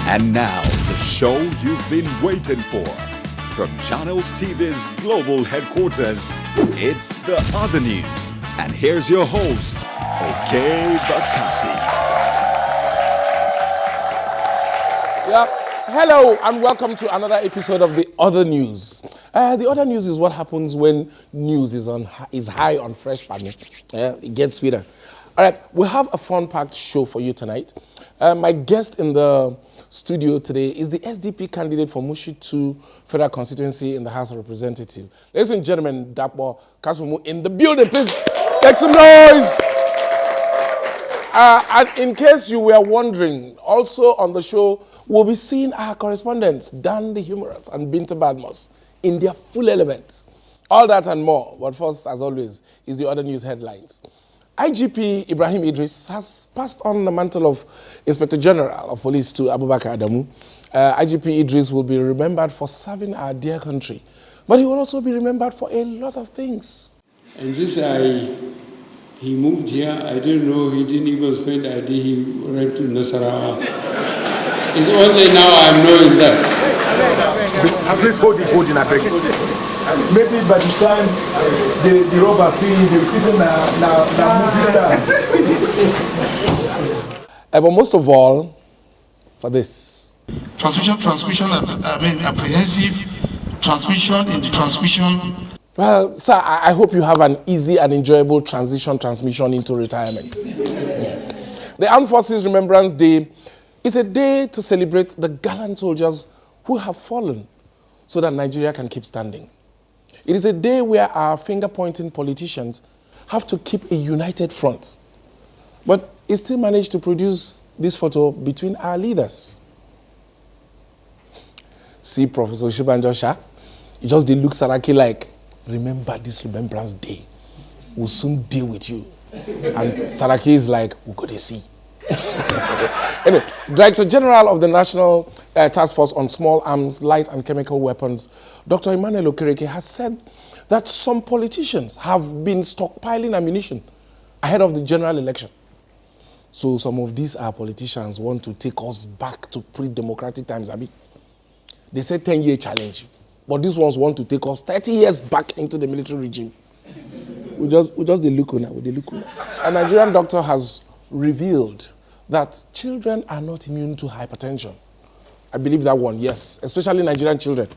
And now, the show you've been waiting for. From Channels TV's global headquarters, it's The Other News. And here's your host, Okey. Yep. Hello and welcome to another episode of The Other News. The Other News is what happens when news is high on fresh farming. It gets sweeter. All right, we have a fun-packed show for you tonight. My guest in the studio today is the SDP candidate for Mushi 2 Federal Constituency in the House of Representatives. Ladies and gentlemen, Dapo, Kasunmu in the building. Please make some noise. And in case you were wondering, also on the show, we'll be seeing our correspondents, D Humorous and Binta in their full elements. All that and more. But first, as always, is the other news headlines. IGP Ibrahim Idris has passed on the mantle of Inspector General of Police to Abubakar Adamu. IGP Idris will be remembered for serving our dear country, but he will also be remembered for a lot of things. And this he moved here, I didn't know, he didn't even spend a day, he went to Nasarawa. It's only now I'm knowing that. Please hold it, I beg you. Maybe by the time the robber finish, the season now But most of all, for this. Apprehensive transmission in the transmission. Well, sir, I hope you have an easy and enjoyable transmission into retirement. The Armed Forces Remembrance Day is a day to celebrate the gallant soldiers who have fallen so that Nigeria can keep standing. It is a day where our finger-pointing politicians have to keep a united front. But it still managed to produce this photo between our leaders. See Professor Shibanjo Shah? He just did look Saraki like, remember this Remembrance Day. We'll soon deal with you. And Saraki is like, we're going to see. Anyway, Director General of the National Task Force on Small Arms, Light and Chemical Weapons, Dr. Emmanuel Okereke, has said that some politicians have been stockpiling ammunition ahead of the general election. So some of these politicians want to take us back to pre-democratic times. I mean, they said 10-year challenge, but these ones want to take us 30 years back into the military regime. We just the look now. A Nigerian doctor has revealed that children are not immune to hypertension. I believe that one, yes, especially Nigerian children.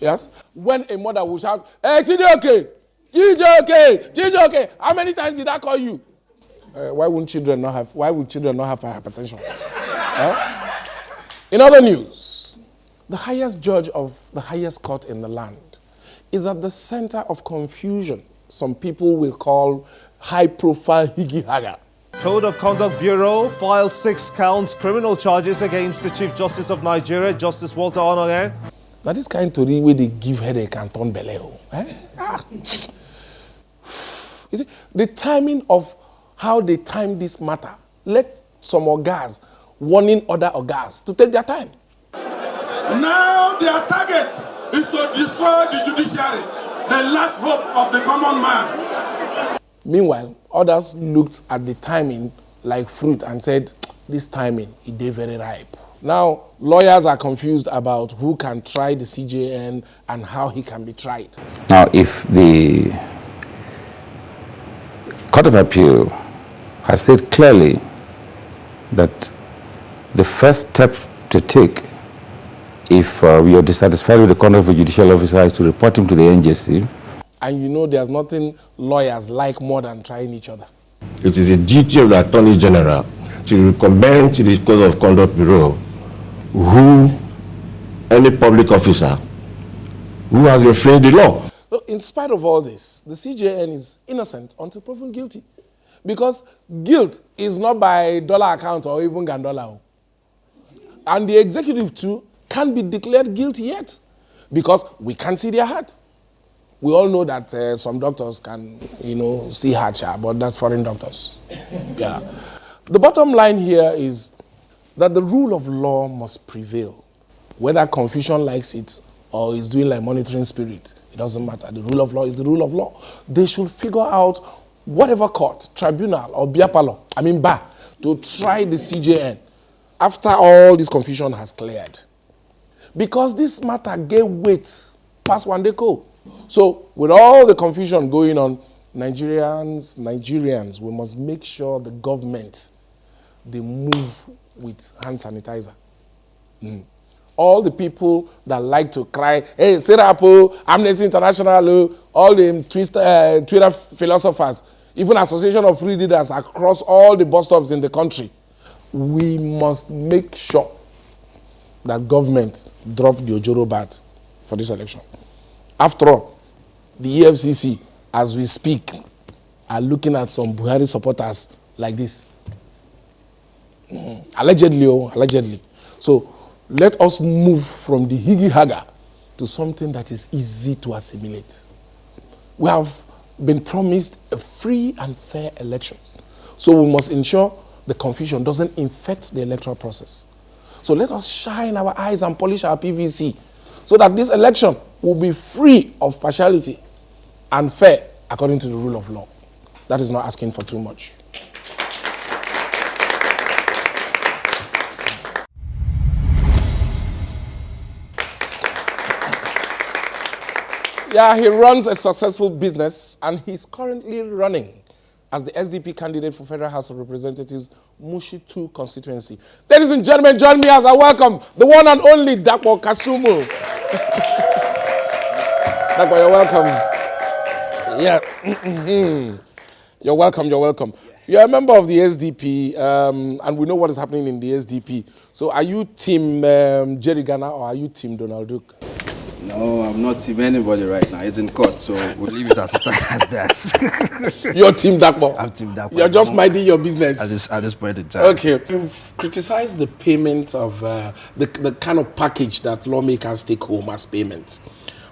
Yes? When a mother will shout, hey, Chidi okay, how many times did I call you? Why would children not have hypertension? In other news, the highest judge of the highest court in the land is at the center of confusion some people will call high-profile higi-haga. Code of Conduct Bureau filed 6 counts criminal charges against the Chief Justice of Nigeria, Justice Walter Onnoghen. Now this kind of story where they give headache and turn belly. You see, the timing of how they time this matter, let some orgas warning other orgas to take their time. Now their target is to destroy the judiciary, the last hope of the common man. Meanwhile, others looked at the timing like fruit and said, this timing, it is very ripe. Now, lawyers are confused about who can try the CJN and how he can be tried. Now, if the Court of Appeal has said clearly that the first step to take if we are dissatisfied with the conduct of a judicial officer is to report him to the NJC. And you know there's nothing lawyers like more than trying each other. It is a duty of the Attorney General to recommend to the Code of Conduct Bureau any public officer who has infringed the law. So in spite of all this, the CJN is innocent until proven guilty. Because guilt is not by dollar account or even gandola. And the executive too can't be declared guilty yet because we can't see their heart. We all know that some doctors can, see heart, but that's foreign doctors. Yeah. The bottom line here is that the rule of law must prevail. Whether Confucian likes it or is doing like monitoring spirit, it doesn't matter. The rule of law is the rule of law. They should figure out whatever court, tribunal, or bar, to try the CJN after all this confusion has cleared. Because this matter gave weight past one day go. So with all the confusion going on, Nigerians, we must make sure the government, they move with hand sanitizer. All the people that like to cry, hey, Serapo, Amnesty International, all the Twitter philosophers, even Association of Free Leaders across all the bus stops in the country, we must make sure that government drop the Ojoro bat for this election. After all, the EFCC, as we speak, are looking at some Buhari supporters like this. Allegedly. So let us move from the higi-haga to something that is easy to assimilate. We have been promised a free and fair election. So we must ensure the confusion doesn't infect the electoral process. So let us shine our eyes and polish our PVC so that this election will be free of partiality and fair according to the rule of law. That is not asking for too much. Yeah, he runs a successful business and he's currently running as the SDP candidate for Federal House of Representatives, Mushi 2 constituency. Ladies and gentlemen, join me as I welcome the one and only Dapo Kasunmu. Dapo, you're welcome. Yeah. You're welcome. You're a member of the SDP, and we know what is happening in the SDP. So are you team Jerry Ghana or are you team Donald Duke? No, I'm not team anybody right now. It's in court, so we'll leave it as that. You're team Dapo? I'm team Dapo. You're just minding your business? At this point in time. Okay. You've criticized the payment of the kind of package that lawmakers take home as payment,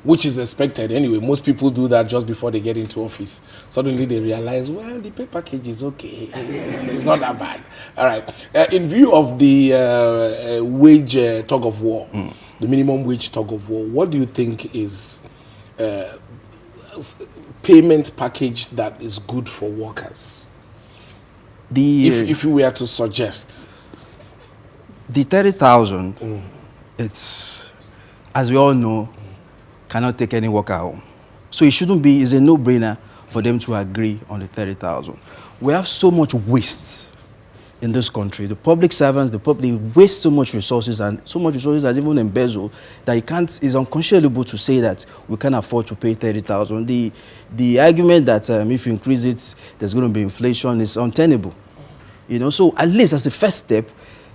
which is expected anyway. Most people do that just before they get into office. Suddenly they realize, well, the pay package is okay. It's not that bad. All right. In view of the wage tug of war, the minimum wage tug of war, what do you think is payment package that is good for workers? If you were to suggest. The 30,000, it's, as we all know, cannot take any worker home. So it shouldn't be, it's a no-brainer for them to agree on the 30,000. We have so much waste in this country. The public servants, they waste so much resources, and so much resources that even embezzled that it's unconscionable to say that we can't afford to pay 30,000. The argument that if you increase it, there's going to be inflation is untenable. You know, so at least as a first step,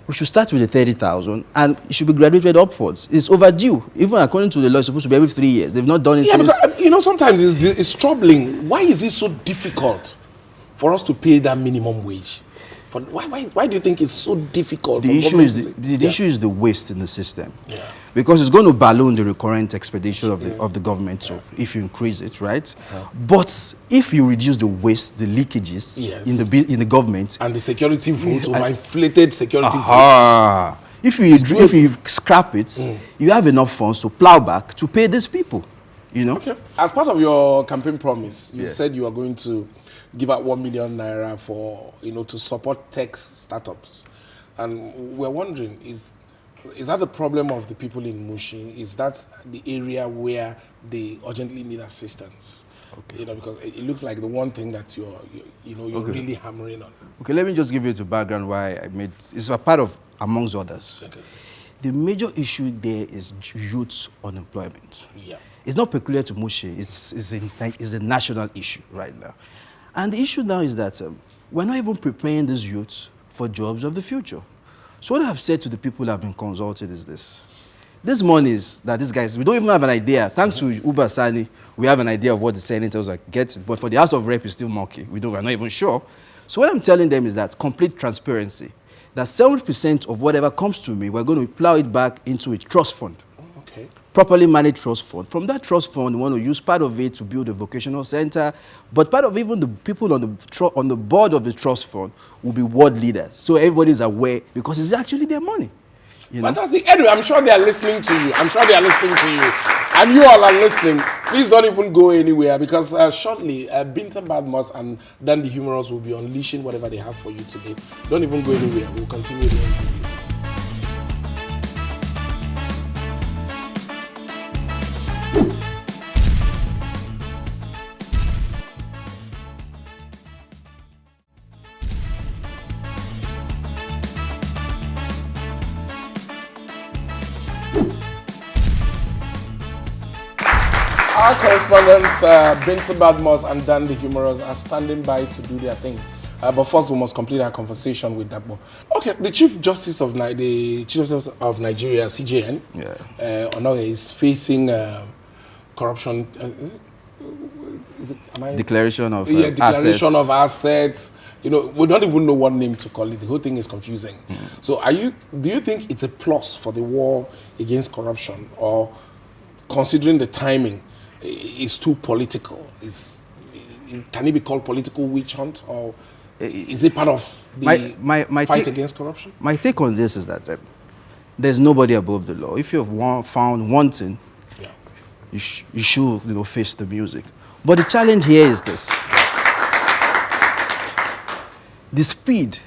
we should start with the 30,000 and it should be graduated upwards. It's overdue. Even according to the law, it's supposed to be every 3 years. They've not done it since. Because, you know, sometimes it's troubling. Why is it so difficult for us to pay that minimum wage? Why do you think it's so difficult? The issue is the waste in the system. Yeah. Because it's going to balloon the recurrent expedition of the government, so if you increase it, right? But if you reduce the waste, the leakages in the government, and the security vote, or inflated security votes. If you scrap it, you have enough funds to plow back to pay these people. You know. Okay. As part of your campaign promise, you said you are going to give out 1 million naira for to support tech startups, and we're wondering is that the problem of the people in Mushi? Is that the area where they urgently need assistance? Okay. Because it looks like the one thing that you're really hammering on. Okay, let me just give you the background why I made. It's a part of amongst others. Okay. The major issue there is youth unemployment. Yeah. It's not peculiar to Mushi. It's a national issue right now. And the issue now is that we're not even preparing these youths for jobs of the future. So what I've said to the people who have been consulted is this. These monies that these guys, we don't even have an idea. Thanks to Uber Sani, we have an idea of what the senators are getting. But for the House of Rep, it's still murky. We're not even sure. So what I'm telling them is that complete transparency. That 70% of whatever comes to me, we're going to plow it back into a trust fund. Okay. Properly managed trust fund. From that trust fund, we want to use part of it to build a vocational center, but part of even the people on the board of the trust fund will be ward leaders. So everybody's aware because it's actually their money. Fantastic. Anyway, I'm sure they are listening to you. And you all are listening. Please don't even go anywhere because shortly, Binta and D Humorous will be unleashing whatever they have for you today. Don't even go anywhere. We'll continue the interview. Our correspondents, Binta and D Humorous, are standing by to do their thing. But first, we must complete our conversation with Dapo. Okay, the Chief Justice of Nigeria, CJN, Okey, is facing corruption. Declaration of declaration of assets. You know, we don't even know what name to call it. The whole thing is confusing. So, do you think it's a plus for the war against corruption, or considering the timing, is too political? Can it be called political witch hunt, or is it part of the fight against corruption? My take on this is that there's nobody above the law. If you have found wanting, you should face the music. But the challenge here is this. The speed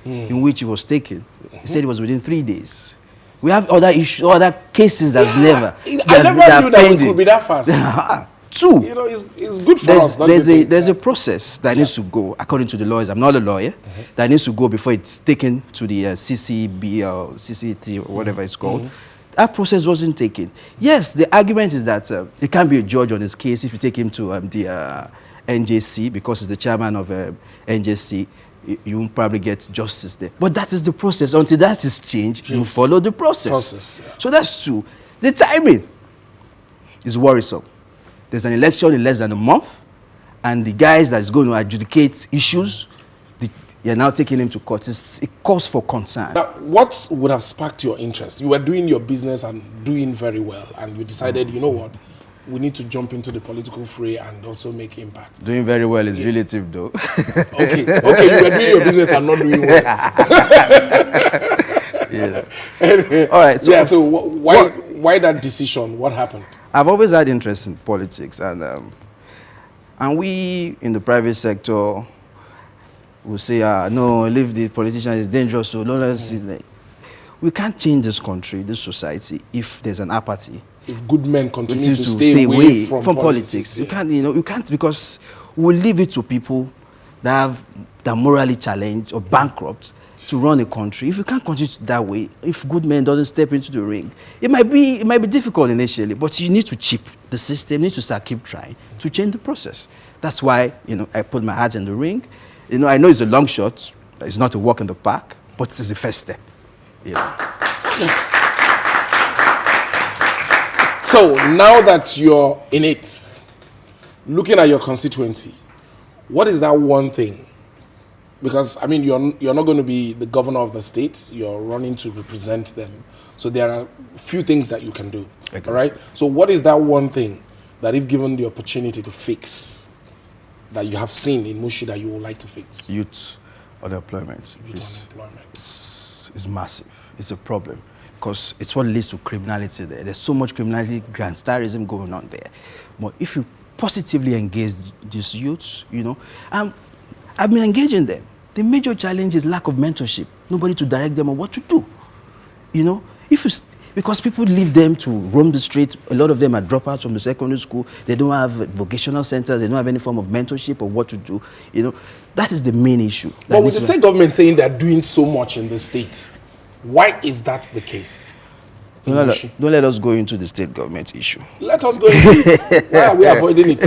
in which it was taken, he said it was within 3 days. We have other issues, other cases that's never. I never knew that it could be that fast. Two. You know, it's good for us. There's a process that needs to go, according to the lawyers. I'm not a lawyer. That needs to go before it's taken to the CCB or CCT or whatever it's called. That process wasn't taken. Yes, the argument is that it can't be a judge on his case if you take him to the NJC, because he's the chairman of NJC. You won't probably get justice there. But that is the process. Until that is changed, you follow the process. So that's true. The timing is worrisome. There's an election in less than a month, and the guys that's going to adjudicate issues, you're now taking him to court. It calls for concern. Now, what would have sparked your interest? You were doing your business and doing very well, and you decided, you know what, we need to jump into the political fray and also make impact. Doing very well is relative, though. Okay, you were doing your business and not doing well. All right. So why that decision? What happened? I've always had interest in politics, and we in the private sector will say, no, leave the politician, it's dangerous. So we can't change this country, this society, if there's an apathy. If good men continue to stay away from politics. You can't, because we'll leave it to people that are morally challenged or bankrupt to run a country. If you can't continue that way, if good men doesn't step into the ring, it might be difficult initially, but you need to chip the system, you need to keep trying to change the process. That's why, I put my hat in the ring. I know it's a long shot, it's not a walk in the park, but it's the first step. So now that you're in it, looking at your constituency, what is that one thing? Because, you're not going to be the governor of the state. You're running to represent them. So there are a few things that you can do. Okay. All right? So what is that one thing that, if given the opportunity to fix, that you have seen in Mushi that you would like to fix? Youth unemployment is massive. It's a problem, because it's what leads to criminality there. There's so much criminality, gangsterism going on there. But if you positively engage these youths, I've been engaging them. The major challenge is lack of mentorship. Nobody to direct them on what to do. Because people leave them to roam the streets. A lot of them are dropouts from the secondary school. They don't have vocational centers. They don't have any form of mentorship or what to do. That is the main issue. But with the state government saying they're doing so much in the state, why is that the case? Don't let us go into the state government issue. Let us go into it. Why are we avoiding it?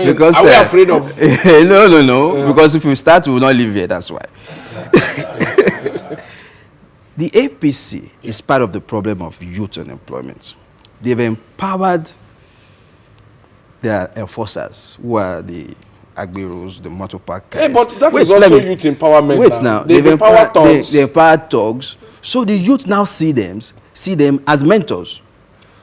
Because, are we afraid of... No. Because if we start, we will not live here. That's why. The APC is part of the problem of youth unemployment. They've empowered their enforcers, who are the Agberos, the motor park guys. But that is also youth empowerment. Wait now. They've empowered thugs. They empowered thugs. So the youth now see them as mentors.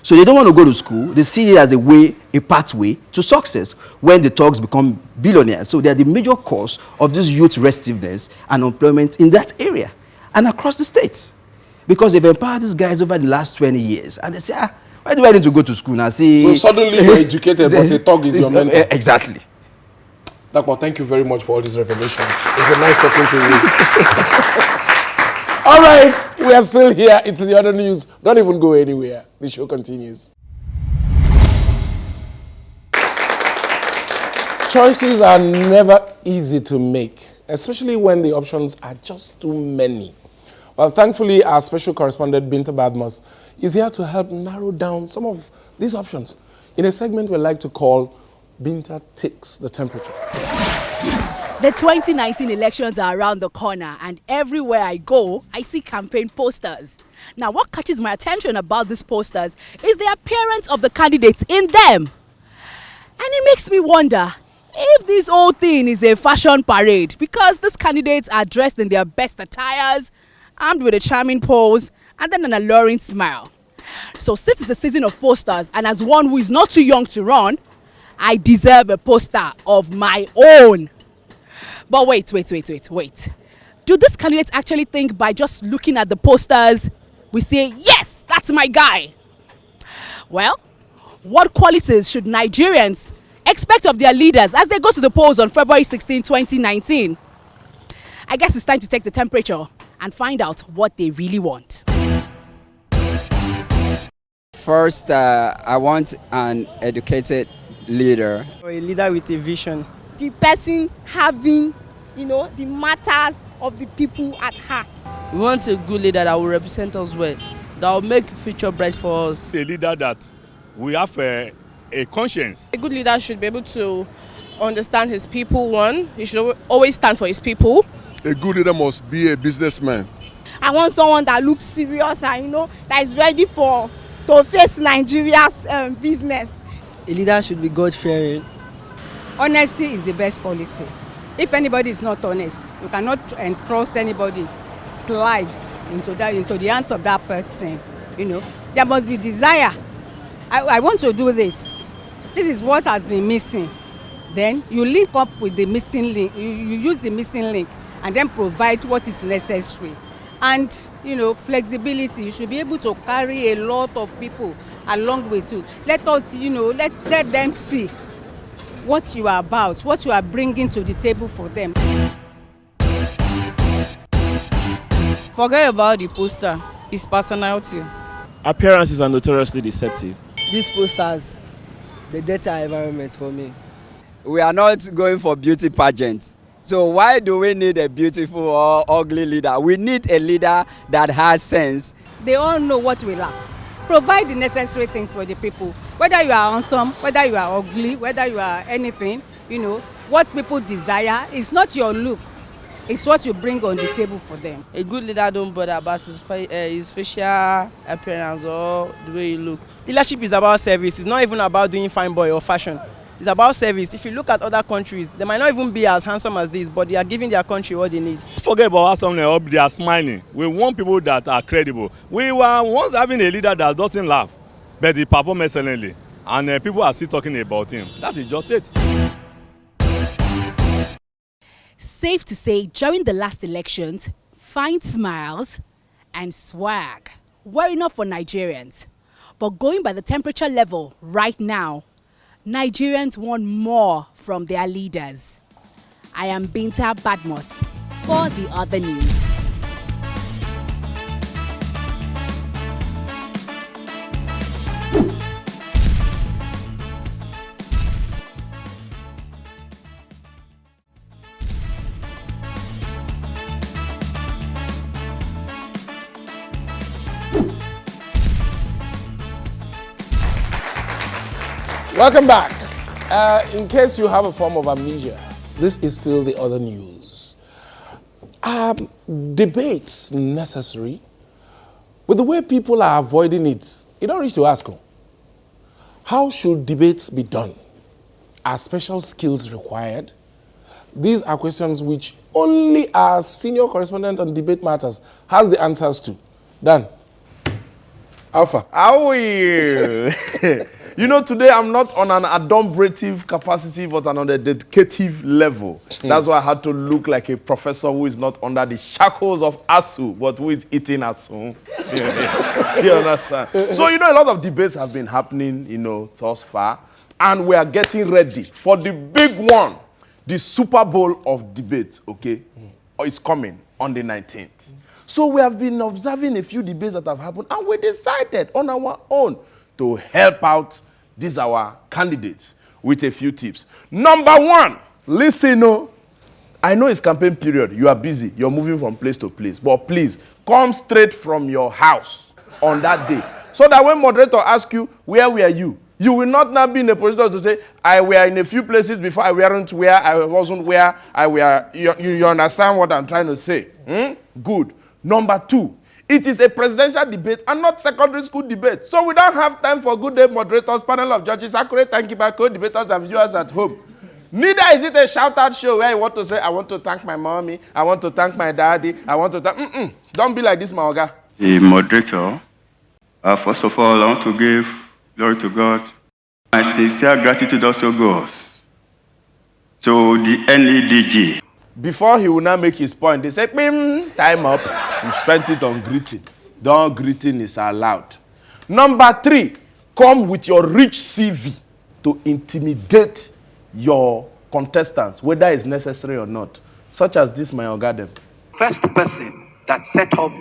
So they don't want to go to school. They see it as a pathway to success when the thugs become billionaires. So they are the major cause of this youth restiveness and unemployment in that area and across the states. Because they've empowered these guys over the last 20 years. And they say, why do I need to go to school now? So suddenly you're educated, but a thug is your mentor. Exactly. Dapo, thank you very much for all this revelation. It's been nice talking to you. All right, we are still here. It's the other news. Don't even go anywhere. The show continues. Choices are never easy to make, especially when the options are just too many. Well, thankfully, our special correspondent, Binta, is here to help narrow down some of these options. in a segment we like to call Binta Takes the Temperature. The 2019 elections are around the corner, and everywhere I go, I see campaign posters. Now, what catches my attention about these posters is the appearance of the candidates in them. And it makes me wonder if this whole thing is a fashion parade, because these candidates are dressed in their best attires, armed with a charming pose, and then an alluring smile. So since it's a season of posters, and as one who is not too young to run, I deserve a poster of my own. But wait. Do these candidates actually think by just looking at the posters, we say, yes, that's my guy? Well, what qualities should Nigerians expect of their leaders as they go to the polls on February 16, 2019? I guess it's time to take the temperature and find out what they really want. First, I want an educated leader. A leader with a vision. The person having, the matters of the people at heart. We want a good leader that will represent us well, that will make the future bright for us. A leader that we have a conscience. A good leader should be able to understand his people, one. He should always stand for his people. A good leader must be a businessman. I want someone that looks serious and, that is ready to face Nigeria's business. A leader should be God-fearing. Honesty is the best policy. If anybody is not honest, you cannot entrust anybody's lives into the hands of that person. There must be desire. I want to do this. This is what has been missing. Then you link up with the missing link. You use the missing link and then provide what is necessary. And, flexibility. You should be able to carry a lot of people along with you. Let us, let them see what you are about, what you are bringing to the table for them. Forget about the poster. It's personality. Appearances are notoriously deceptive. These posters, they dirty our environment for me. We are not going for beauty pageants. So why do we need a beautiful or ugly leader? We need a leader that has sense. They all know what we lack. Provide the necessary things for the people. Whether you are handsome, whether you are ugly, whether you are anything, what people desire is not your look. It's what you bring on the table for them. A good leader don't bother about his facial appearance or the way you look. Leadership is about service. It's not even about doing fine boy or fashion. It's about service. If you look at other countries, they might not even be as handsome as this, but they are giving their country what they need. Forget about how someone else, they are smiling. We want people that are credible. We were once having a leader that doesn't laugh, but he performs excellently. And people are still talking about him. That is just it. Safe to say, during the last elections, fine smiles and swag were enough for Nigerians. But going by the temperature level right now, Nigerians want more from their leaders. I am Binta Badmos for The Other News. Welcome back. In case you have a form of amnesia, this is still The Other News. Debates necessary, but the way people are avoiding it, you don't reach to ask them. How should debates be done? Are special skills required? These are questions which only our senior correspondent on Debate Matters has the answers to. Dan. Alpha. How are you? Today I'm not on an adumbrative capacity, but on a dedicative level. That's why I had to look like a professor who is not under the shackles of ASU, but who is eating ASU. You understand? So, a lot of debates have been happening, thus far. And we are getting ready for the big one, the Super Bowl of debates, okay? It's coming on the 19th. So we have been observing a few debates that have happened, and we decided on our own to help out these our candidates with a few tips. Number one, listen, I know it's campaign period. You are busy. You're moving from place to place. But please, come straight from your house on that day. So that when moderator asks you, where were you? You will not now be in a position to say, I were in a few places before I weren't where, I wasn't where, I were. You understand what I'm trying to say? Good. Number 2, it is a presidential debate and not secondary school debate. So we don't have time for good day moderators, panel of judges, accurate timekeeper, co-debaters, and viewers at home. Neither is it a shout-out show where you want to say, I want to thank my mommy, I want to thank my daddy, I want to thank... Don't be like this, Maoga. The moderator, first of all, I want to give glory to God. My sincere gratitude also goes to the NEDG. Before he will now make his point, they say, time up. You spent it on greeting. Don't greeting is allowed. Number 3, come with your rich CV to intimidate your contestants, whether it's necessary or not, such as this, my Ogadem. First person that set up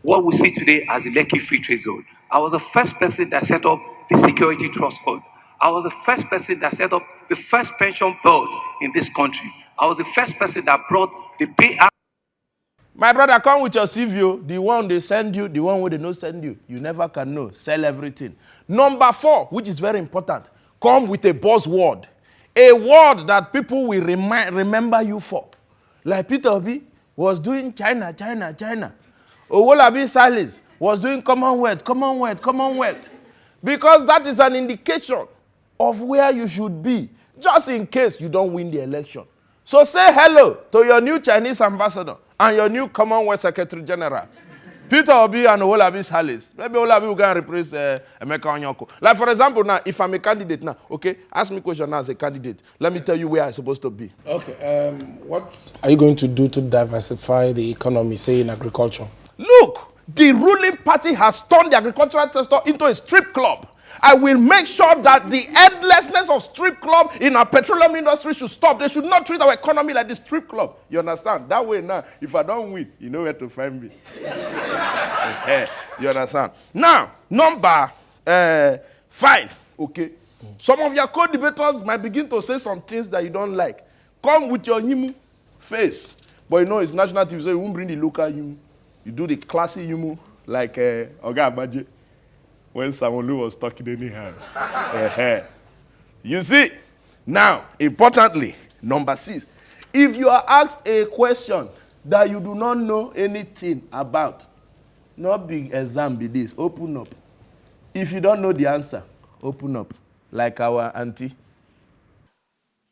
what we see today as the Lekki Free Trade Zone. I was the first person that set up the Security Trust Fund. I was the first person that set up the first pension board in this country. I was the first person that brought the payout. My brother, come with your CV. The one they send you, the one where they don't send you. You never can know. Sell everything. Number 4, which is very important, come with a buzzword. A word that people will remember you for. Like Peter Obi was doing China. Owolabi Salis was doing Commonwealth. Because that is an indication of where you should be, just in case you don't win the election. So say hello to your new Chinese ambassador and your new Commonwealth Secretary General, Peter Obi and Owolabi Salis. Maybe Owolabi will go and replace Emeka Onyoko. Like, for example, now, if I'm a candidate now, okay, ask me a question now as a candidate. Let me tell you where I'm supposed to be. Okay, what are you going to do to diversify the economy, say in agriculture? Look, the ruling party has turned the agricultural sector into a strip club. I will make sure that the endlessness of strip club in our petroleum industry should stop. They should not treat our economy like the strip club. You understand? That way now, if I don't win, you know where to find me. You understand? Now, number 5, okay? Some of your co-debaters might begin to say some things that you don't like. Come with your Yimu face. But you know it's national TV, so you won't bring the local Yimu. You do the classy Yimu like Oga Abaje when Samolu was talking anyhow. You see? Now, importantly, number 6, if you are asked a question that you do not know anything about, not big exam be this, open up. If you don't know the answer, open up, like our auntie.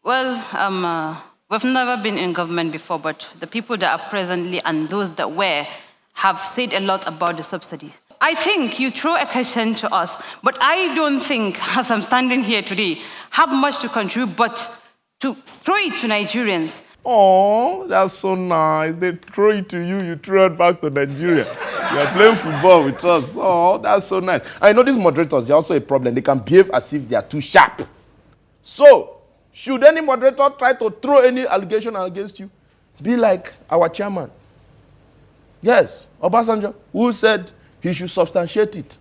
Well, we've never been in government before, but the people that are presently and those that were have said a lot about the subsidy. I think you throw a question to us, but I don't think, as I'm standing here today, have much to contribute, but to throw it to Nigerians. Oh, that's so nice. They throw it to you, you throw it back to Nigeria. You are playing football with us. Oh, that's so nice. I know these moderators, they're also a problem. They can behave as if they are too sharp. So, should any moderator try to throw any allegation against you, be like our chairman. Yes, Obasanjo, who said he should substantiate it.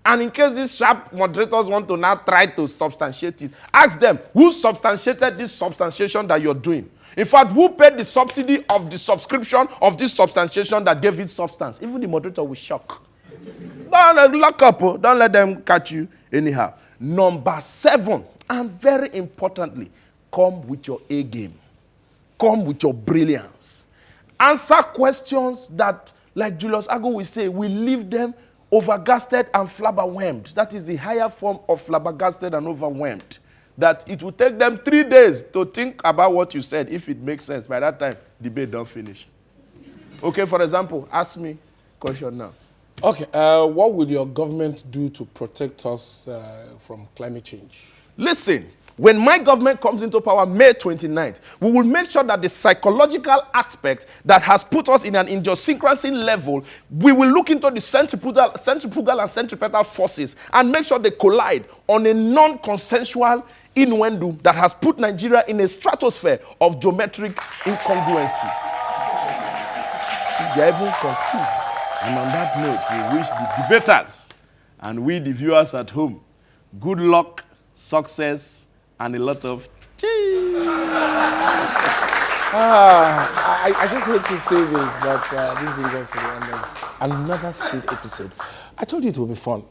And in case these sharp moderators want to now try to substantiate it, ask them, who substantiated this substantiation that you're doing? In fact, who paid the subsidy of the subscription of this substantiation that gave it substance? Even the moderator will shock. Don't lock up. Don't let them catch you anyhow. Number 7, and very importantly, come with your A game. Come with your brilliance. Answer questions that, like Julius Ago will say, we leave them overgasted and flabberwhelmed. That is the higher form of flabbergasted and overwhelmed. That it will take them 3 days to think about what you said, if it makes sense. By that time, debate don't finish. Okay, for example, ask me a question now. Okay, what will your government do to protect us from climate change? Listen, when my government comes into power May 29th, we will make sure that the psychological aspect that has put us in an idiosyncrasy level, we will look into the centrifugal and centripetal forces and make sure they collide on a non-consensual innuendo that has put Nigeria in a stratosphere of geometric incongruency. See, they're even confused. And on that note, we wish the debaters and we, the viewers at home, good luck, success, and a lot of cheese. I just hate to say this, but this brings us to the end of another sweet episode. I told you it will be fun.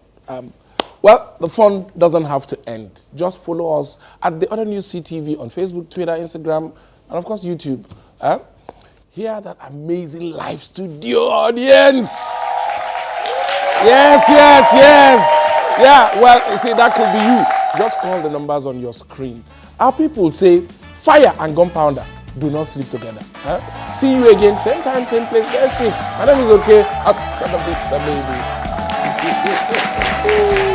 Well, the fun doesn't have to end. Just follow us at the Other News CTV on Facebook, Twitter, Instagram, and of course YouTube. Hear that amazing live studio audience. Yes. Yeah, well, you see, that could be you. Just call the numbers on your screen. Our people say, fire and gunpowder do not sleep together. See you again, same time, same place next week. My name is Okey. Hasta la vista, baby.